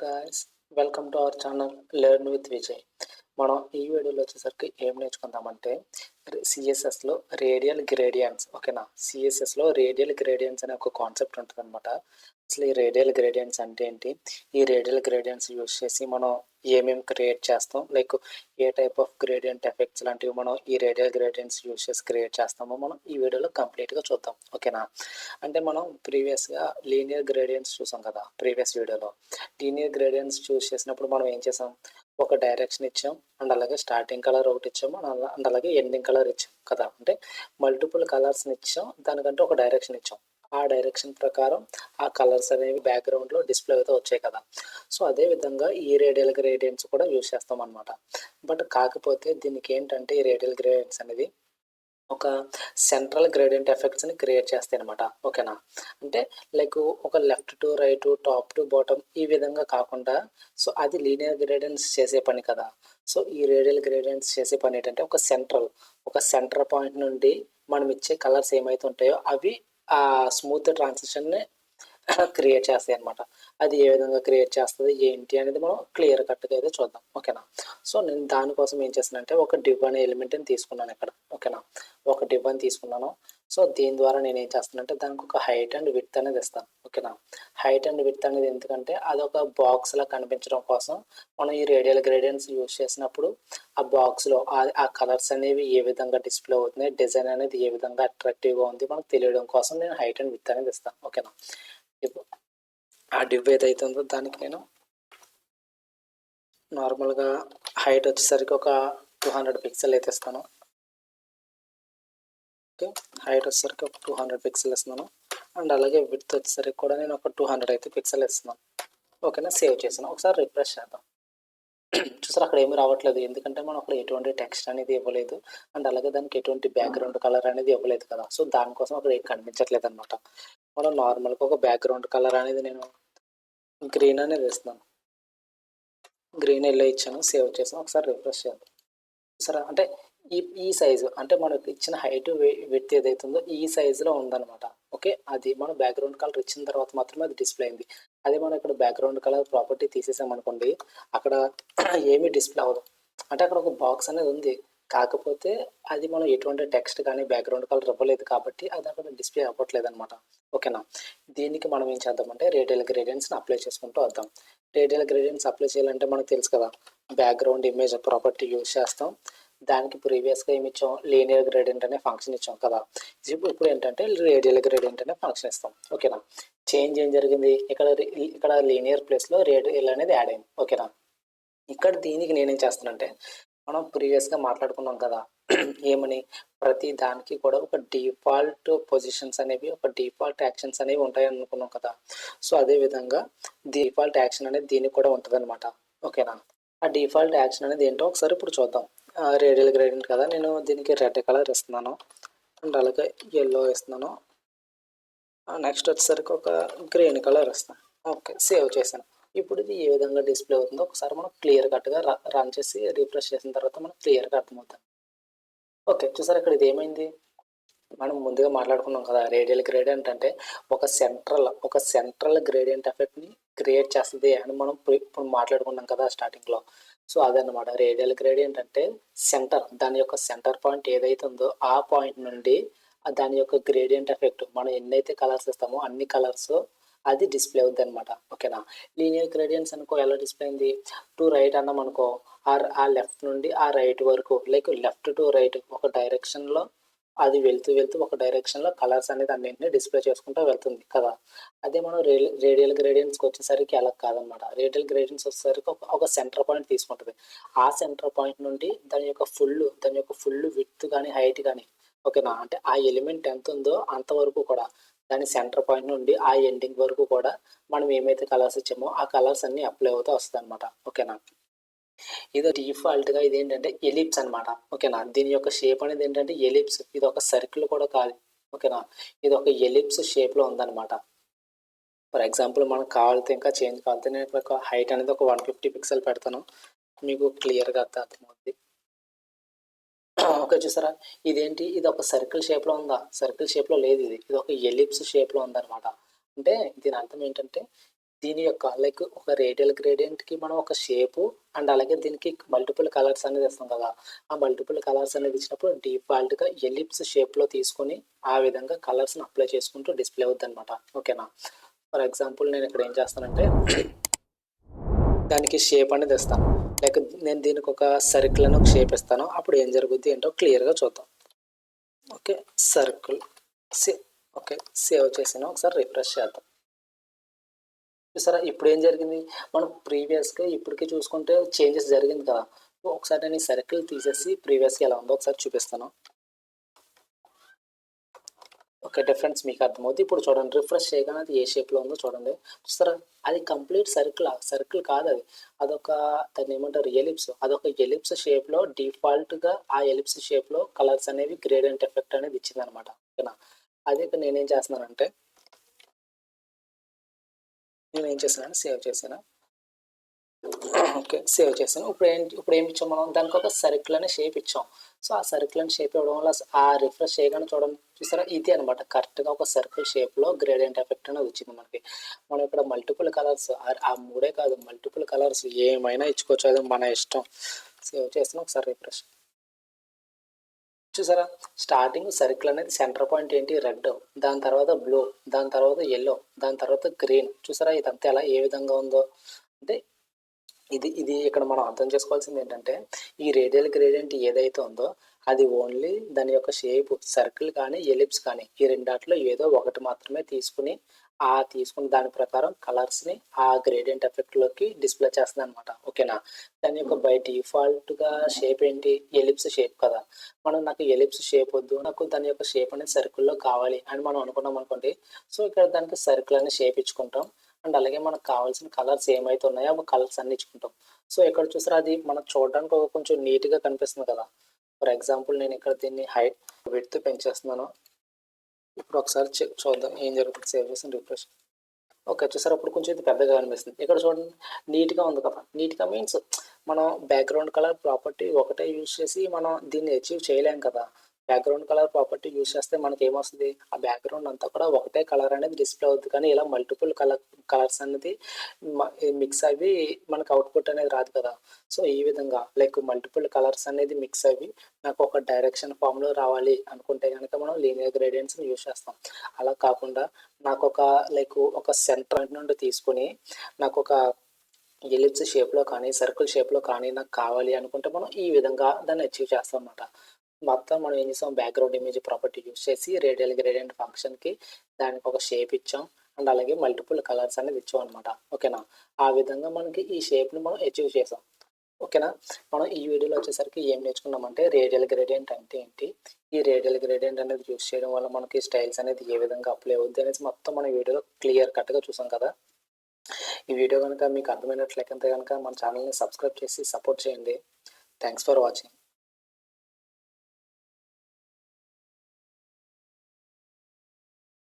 guys, welcome to our channel Learn with Vijay. మనం ఈ వీడియోలో వచ్చేసరికి ఏం నేర్చుకుందామంటే సిఎస్ఎస్లో రేడియల్ గ్రేడియంట్స్. ఓకేనా, సిఎస్ఎస్లో రేడియల్ గ్రేడియంట్స్ అనే ఒక కాన్సెప్ట్ ఉంటుంది అనమాట. అసలు ఈ రేడియల్ గ్రేడియంట్స్ అంటే ఏంటి, ఈ రేడియల్ గ్రేడియంట్స్ యూజ్ చేసి మనం ఏమేమి క్రియేట్ చేస్తాం, like A type of gradient effects లాంటివి మనం ఈ రేడియల్ గ్రేడియంట్స్ యూజ్ చేసి క్రియేట్ చేస్తామో మనం ఈ వీడియోలో కంప్లీట్గా చూద్దాం. ఓకేనా, అంటే మనం ప్రీవియస్గా లీనియర్ గ్రేడియంట్స్ చూసాం కదా. ప్రీవియస్ వీడియోలో లీనియర్ గ్రేడియంట్స్ చూస్ చేసినప్పుడు మనం ఏం చేసాం, ఒక డైరెక్షన్ ఇచ్చాం అండ్ అలాగే స్టార్టింగ్ కలర్ ఒకటి ఇచ్చాము అండ్ అలాగే ఎండింగ్ కలర్ ఇచ్చాం కదా. అంటే మల్టిపుల్ కలర్స్ని ఇచ్చాం, దానికంటే ఒక డైరెక్షన్ ఇచ్చాం. ఆ డైరెక్షన్ ప్రకారం ఆ కలర్స్ అనేవి బ్యాక్గ్రౌండ్లో డిస్ప్లే అయితే వచ్చాయి కదా. సో అదే విధంగా ఈ రేడియల్ గ్రేడియంట్స్ కూడా యూజ్ చేస్తాం అనమాట. బట్ కాకపోతే దీనికి ఏంటంటే ఈ రేడియల్ గ్రేడియంట్స్ అనేది ఒక సెంట్రల్ గ్రేడియంట్ ఎఫెక్ట్స్ని క్రియేట్ చేస్తాయి అనమాట. ఓకేనా, అంటే లైక్ ఒక left to right, top to bottom ఈ విధంగా కాకుండా, సో అది లీనియర్ గ్రేడియంట్స్ చేసే పని కదా. సో ఈ రేడియల్ గ్రేడియంట్స్ చేసే పని ఏంటంటే ఒక సెంటర్ పాయింట్ నుండి మనం ఇచ్చే కలర్స్ ఏమైతే ఉంటాయో అవి ఆ స్మూత్ ట్రాన్సిషన్ని క్రియేట్ చేస్తాయి అనమాట. అది ఏ విధంగా క్రియేట్ చేస్తుంది ఏంటి అనేది మనం క్లియర్ కట్గా అయితే చూద్దాం. ఓకేనా, సో నేను దానికోసం ఏం చేస్తానంటే ఒక డివ్ అనే ఎలిమెంట్ని తీసుకున్నాను ఇక్కడ. ఓకేనా, ఒక డివ్ అని తీసుకున్నాను. సో దీని ద్వారా నేను ఏం చేస్తానంటే దానికి ఒక హైట్ అండ్ విడ్త్ అనేది ఇస్తాను. ఓకేనా, హైట్ అండ్ విడ్త్ అనేది ఎందుకంటే అదొక బాక్స్ లా కనిపించడం కోసం మనం ఈ రేడియల్ గ్రేడియంట్స్ యూజ్ చేసినప్పుడు ఆ బాక్స్లో ఆ కలర్స్ అనేవి ఏ విధంగా డిస్ప్లే అవుతున్నాయి, డిజైన్ అనేది ఏ విధంగా అట్రాక్టివ్గా ఉంది మనకు తెలియడం కోసం నేను హైట్ అండ్ విడ్త్ అనేది ఇస్తాను. ఓకేనా, ఆ డివ్ ఏదైతే ఉందో దానికి నేను నార్మల్గా హైట్ వచ్చేసరికి ఒక 200 పిక్సెల్ అయితే ఇస్తాను. ఓకే, హైట్ వచ్చేసరికి ఒక 200 పిక్సెల్ ఇస్తున్నాను అండ్ అలాగే విడ్త్ వచ్చేసరికి కూడా నేను ఒక 200 అయితే పిక్సెల్ ఇస్తున్నాను. ఓకేనా, సేవ్ చేసాను. ఒకసారి రిఫ్రెష్ చేద్దాం. చూసారు అక్కడ ఏమీ రావట్లేదు, ఎందుకంటే మనం అక్కడ ఎటువంటి టెక్స్ట్ అనేది ఇవ్వలేదు అండ్ అలాగే దానికి ఎటువంటి బ్యాక్గ్రౌండ్ కలర్ అనేది ఇవ్వలేదు కదా. సో దానికోసం అక్కడ ఏం కనిపించట్లేదు అనమాట. మనం నార్మల్గా ఒక బ్యాక్గ్రౌండ్ కలర్ అనేది నేను గ్రీన్ అనేది ఇస్తున్నాను. గ్రీన్ ఎల్లో ఇచ్చాను, సేవ్ చేసాను. ఒకసారి రిఫ్రెష్ చేద్దాం. సరే, అంటే ఈ సైజు అంటే మనకు ఇచ్చిన హైట్ విడ్త్ ఏదైతుందో ఈ సైజులో ఉందన్నమాట. ఓకే, అది మనం బ్యాక్గ్రౌండ్ కలర్ ఇచ్చిన తర్వాత మాత్రమే అది డిస్ప్లే అయింది. అదే మనం ఇక్కడ బ్యాక్గ్రౌండ్ కలర్ ప్రాపర్టీ తీసేసామనుకోండి, అక్కడ ఏమీ డిస్ప్లే అవ్వదు. అంటే అక్కడ ఒక బాక్స్ అనేది ఉంది, కాకపోతే అది మనం ఎటువంటి టెక్స్ట్ కానీ బ్యాక్గ్రౌండ్ కలర్ ఇవ్వలేదు కాబట్టి అది అక్కడ డిస్ప్లే అవ్వట్లేదు అనమాట. ఓకేనా, దీనికి మనం ఏం చేద్దామంటే రేడియల్ గ్రేడియంట్స్ని అప్లై చేసుకుంటూ వద్దాం. రేడియల్ గ్రేడియంట్స్ అప్లై చేయాలంటే మనకు తెలుసు కదా, బ్యాక్గ్రౌండ్ ఇమేజ్ ప్రాపర్టీ యూజ్ చేస్తాం. దానికి ప్రీవియస్గా ఏమి ఇచ్చాం, లీనియర్ గ్రేడియంట్ అనే ఫంక్షన్ ఇచ్చాం కదా. ఇప్పుడు ఏంటంటే రేడియల్ గ్రేడియంట్ అనే ఫంక్షన్ ఇస్తాం. ఓకేనా, చేంజ్ ఏం జరిగింది, ఇక్కడ లీనియర్ ప్లేస్లో రేడియల్ అనేది యాడ్ అయింది. ఓకేనా, ఇక్కడ దీనికి నేనేం చేస్తానంటే మనం ప్రీవియస్గా మాట్లాడుకున్నాం కదా ఏమని, ప్రతి దానికి కూడా ఒక డిఫాల్ట్ పొజిషన్స్ అనేవి, ఒక డిఫాల్ట్ యాక్షన్స్ అనేవి ఉంటాయి అనుకున్నాం కదా. సో అదేవిధంగా డిఫాల్ట్ యాక్షన్ అనేది దీనికి కూడా ఉంటుంది అనమాట. ఓకేనా, ఆ డిఫాల్ట్ యాక్షన్ అనేది ఏంటో ఒకసారి ఇప్పుడు చూద్దాం. రేడియల్ గ్రేడియంట్ కదా, నేను దీనికి రెడ్ కలర్ ఇస్తున్నాను అండ్ అలాగే ఎల్లో ఇస్తున్నాను. నెక్స్ట్ వచ్చేసరికి ఒక గ్రీన్ కలర్ ఇస్తాను. ఓకే, సేవ్ చేశాను. ఇప్పుడు ఇది ఏ విధంగా డిస్ప్లే అవుతుందో ఒకసారి మనం క్లియర్ కట్గా రన్ చేసి రిఫ్రెష్ చేసిన తర్వాత మనకు క్లియర్గా అర్థమవుతుంది. ఓకే, చూసారు ఇక్కడ ఇది ఏమైంది, మనం ముందుగా మాట్లాడుకున్నాం కదా రేడియల్ గ్రేడియంట్ అంటే ఒక సెంట్రల్ గ్రేడియంట్ ఎఫెక్ట్ని క్రియేట్ చేస్తుంది అని మనం ఇప్పుడు మాట్లాడుకున్నాం కదా స్టార్టింగ్లో. సో అదనమాట రేడియల్ గ్రేడియంట్ అంటే సెంటర్, దాని యొక్క సెంటర్ పాయింట్ ఏదైతే ఉందో ఆ పాయింట్ నుండి దాని యొక్క గ్రేడియంట్ ఎఫెక్ట్ మనం ఎన్నైతే కలర్స్ ఇస్తామో అన్ని కలర్స్ అది డిస్ప్లే అవుద్ది అనమాట. ఓకేనా, లీనియర్ గ్రేడియంట్స్ అనుకో ఎలా డిస్ప్లే అయింది, టు రైట్ అన్నాం అనుకో ఆ లెఫ్ట్ నుండి ఆ రైట్ వరకు, లైక్ లెఫ్ట్ టు రైట్ ఒక డైరెక్షన్లో అది వెళ్తూ ఒక డైరెక్షన్లో కలర్స్ అనేది అన్నింటినీ డిస్ప్లే చేసుకుంటూ వెళ్తుంది కదా. అదే మనం రేడియల్ గ్రేడియంట్స్కి వచ్చేసరికి అలా కాదనమాట. రేడియల్ గ్రేడియంట్స్ వచ్చేసరికి ఒక సెంటర్ పాయింట్ తీసుకుంటుంది. ఆ సెంటర్ పాయింట్ నుండి దాని యొక్క ఫుల్ విడ్త్ కానీ హైట్ కానీ, ఓకేనా, అంటే ఆ ఎలిమెంట్ ఎంత ఉందో అంతవరకు కూడా దాని సెంటర్ పాయింట్ నుండి ఆ ఎండింగ్ వరకు కూడా మనం ఏమైతే కలర్స్ ఇచ్చామో ఆ కలర్స్ అన్నీ అప్లై అవుతూ వస్తాయి అనమాట. ఓకేనా, ఇది డిఫాల్ట్గా ఇది ఏంటంటే ఎలిప్స్ అనమాట. ఓకేనా, దీని యొక్క షేప్ అనేది ఏంటంటే ఎలిప్స్, ఇది ఒక సర్కిల్ కూడా కాదు. ఓకేనా, ఇది ఒక ఎలిప్స్ షేప్లో ఉందన్నమాట. ఫర్ ఎగ్జాంపుల్ మనకు కావాలితే ఇంకా చేంజ్ కావాలితే నేను ఒక హైట్ అనేది ఒక 150 పిక్సెల్ పెడతాను, మీకు క్లియర్గా అర్థమవుతుంది. ఓకే, చూసారా ఇదేంటి, ఇది ఒక సర్కిల్ షేప్లో ఉందా, సర్కిల్ షేప్లో లేదు, ఇది ఒక ఎలిప్స్ షేప్లో ఉందన్నమాట. అంటే దీని అర్థం ఏంటంటే దీని యొక్క లైక్ ఒక రేడియల్ గ్రేడియంట్కి మనం ఒక షేపు అండ్ అలాగే దీనికి మల్టిపుల్ కలర్స్ అనేది ఇస్తాం కదా, ఆ మల్టిపుల్ కలర్స్ అనేది ఇచ్చినప్పుడు డిఫాల్ట్గా ఎలిప్స్ షేప్లో తీసుకొని ఆ విధంగా కలర్స్ని అప్లై చేసుకుంటూ డిస్ప్లే అవుద్ది అనమాట. ఓకేనా. ఫర్ ఎగ్జాంపుల్ నేను ఇక్కడ ఏం చేస్తానంటే దానికి షేప్ అనేది ఇస్తాను. లైక్ నేను దీనికి ఒక సర్కిల్ అని ఒక షేప్ ఇస్తాను. అప్పుడు ఏం జరుగుద్ది ఏంటో క్లియర్గా చూద్దాం. ఓకే, సర్కిల్ ఓకే, సేవ్ చేసాను. ఒకసారి రిఫ్రెష్ చేద్దాం. చూసారా ఇప్పుడు ఏం జరిగింది, మనం ప్రీవియస్గా ఇప్పటికీ చూసుకుంటే చేంజెస్ జరిగింది కదా. ఒకసారి నేను ఈ సర్కిల్ తీసేసి ప్రీవియస్గా ఎలా ఉందో ఒకసారి చూపిస్తాను. ఓకే, డిఫరెన్స్ మీకు అర్థమవుతుంది. ఇప్పుడు చూడండి, రిఫ్రెష్ చేయగానే అది ఏ షేప్లో ఉందో చూడండి. చూస్తారా, అది కంప్లీట్ సర్కిల్ కాదు, అదొక దాన్ని ఏమంటారు, ఎలిప్స్. అదొక ఎలిప్స్ షేప్లో డిఫాల్ట్గా ఆ ఎలిప్స్ షేప్లో కలర్స్ అనేవి గ్రేడియంట్ ఎఫెక్ట్ అనేది ఇచ్చింది అనమాట. ఓకేనా. అదే ఇక్కడ నేనేం చేస్తున్నానంటే సేవ్ చేశాను. ఓకే, సేవ్ చేశాను. ఇప్పుడు ఏమి ఇచ్చాం మనం, దానికి ఒక సర్కిల్ అనే షేప్ ఇచ్చాం. సో ఆ సర్కిల్ అని షేప్ ఇవ్వడం వల్ల ఆ రిఫ్రెష్ చేయగానే చూడండి, చూసారా ఇది అనమాట కరెక్ట్గా ఒక సర్కిల్ షేప్లో గ్రేడియంట్ ఎఫెక్ట్ అనేది వచ్చింది మనకి. మనం ఇక్కడ మల్టిపుల్ కలర్స్, ఆ మూడే కాదు మల్టిపుల్ కలర్స్ ఏమైనా ఇచ్చుకోవచ్చు, అది మన ఇష్టం. సేవ్ చేస్తాను. ఒకసారి రిఫ్రెష్. చూసారా, స్టార్టింగ్ సర్కిల్ అనేది సెంటర్ పాయింట్ ఏంటి, రెడ్, దాని తర్వాత బ్లూ, దాని తర్వాత ఎల్లో, దాని తర్వాత గ్రీన్. చూసారా ఇదంతా ఎలా ఏ విధంగా ఉందో. అంటే ఇది ఇక్కడ మనం అర్థం చేసుకోవాల్సింది ఏంటంటే, ఈ రేడియల్ గ్రేడియంట్ ఏదైతే ఉందో అది ఓన్లీ దాని యొక్క షేప్ సర్కిల్ కానీ ఎలిప్స్ కానీ ఈ రెండాట్లో ఏదో ఒకటి మాత్రమే తీసుకుని తీసుకున్న దాని ప్రకారం కలర్స్ని ఆ గ్రేడియంట్ ఎఫెక్ట్లోకి డిస్ప్లే చేస్తుంది అనమాట. ఓకేనా. దాని యొక్క బై డిఫాల్ట్గా షేప్ ఏంటి, ఎలిప్స్ షేప్ కదా. నాకు ఎలిప్స్ షేప్ వద్దు, నాకు దాని యొక్క షేప్ అనేది సర్కిల్లో కావాలి అని మనం అనుకున్నాం అనుకోండి. సో ఇక్కడ దానికి సర్కిల్ అనే షేప్ ఇచ్చుకుంటాం. అండ్ అలాగే మనకు కావాల్సిన కలర్స్ ఏమైతే ఉన్నాయో ఆ కలర్స్ అన్ని ఇచ్చుకుంటాం. సో ఇక్కడ చూసారా, అది మనకు చూడడానికి ఒక కొంచెం నీట్గా కనిపిస్తుంది కదా. ఫర్ ఎగ్జాంపుల్ నేను ఇక్కడ దీన్ని హైట్ విడ్త్ పెంచేస్తున్నాను. ఇప్పుడు ఒకసారి చూద్దాం ఏం జరుగుతుంది. సేవ్ చేసి రిఫ్రెష్. ఓకే, చూసారా ఇప్పుడు కొంచెం ఇది పెద్దగా కనిపిస్తుంది. ఇక్కడ చూడండి నీట్గా ఉంది కదా. నీట్గా మీన్స్ మనం బ్యాక్గ్రౌండ్ కలర్ ప్రాపర్టీ ఒకటే యూజ్ చేసి మనం దీన్ని అచీవ్ చేయలేం కదా. బ్యాక్గ్రౌండ్ కలర్ ప్రాపర్టీ యూజ్ చేస్తే మనకి ఏమొస్తుంది, ఆ బ్యాక్గ్రౌండ్ అంతా కూడా ఒకటే కలర్ అనేది డిస్ప్లే అవుతుంది. కానీ ఇలా మల్టిపుల్ కలర్స్ అనేది మిక్స్ అవి మనకు అవుట్పుట్ అనేది రాదు కదా. సో ఈ విధంగా లైక్ మల్టిపుల్ కలర్స్ అనేది మిక్స్ అవి నాకు ఒక డైరెక్షన్ ఫామ్లో రావాలి అనుకుంటే కనుక మనం లీనియర్ గ్రేడియంట్స్ని యూజ్ చేస్తాం. అలా కాకుండా నాకు ఒక సెంటర్ నుండి తీసుకుని నాకు ఒక ఎలిప్స్ షేప్లో కానీ సర్కిల్ షేప్లో కానీ నాకు కావాలి అనుకుంటే మనం ఈ విధంగా దాన్ని అచీవ్ చేస్తాం అన్నమాట. మొత్తం మనం ఏం చేసాం, బ్యాక్గ్రౌండ్ ఇమేజ్ ప్రాపర్టీ యూజ్ చేసి రేడియల్ గ్రేడియంట్ ఫంక్షన్కి దానికి ఒక షేప్ ఇచ్చాం అండ్ అలాగే మల్టిపుల్ కలర్స్ అనేది ఇచ్చాం అనమాట. ఓకేనా. ఆ విధంగా మనకి ఈ షేప్ని మనం అచీవ్ చేసాం. ఓకేనా. మనం ఈ వీడియోలో వచ్చేసరికి ఏం నేర్చుకున్నామంటే రేడియల్ గ్రేడియంట్ అంటే ఏంటి, ఈ రేడియల్ గ్రేడియంట్ అనేది యూజ్ చేయడం వల్ల మనకి స్టైల్స్ అనేది ఏ విధంగా అప్లై అవుద్ది అనేసి మొత్తం మన వీడియోలో క్లియర్ కట్గా చూసాం కదా. ఈ వీడియో కనుక మీకు అర్థమైనట్లయితే కనుక మన ఛానల్ని సబ్స్క్రైబ్ చేసి సపోర్ట్ చేయండి. Thanks for watching.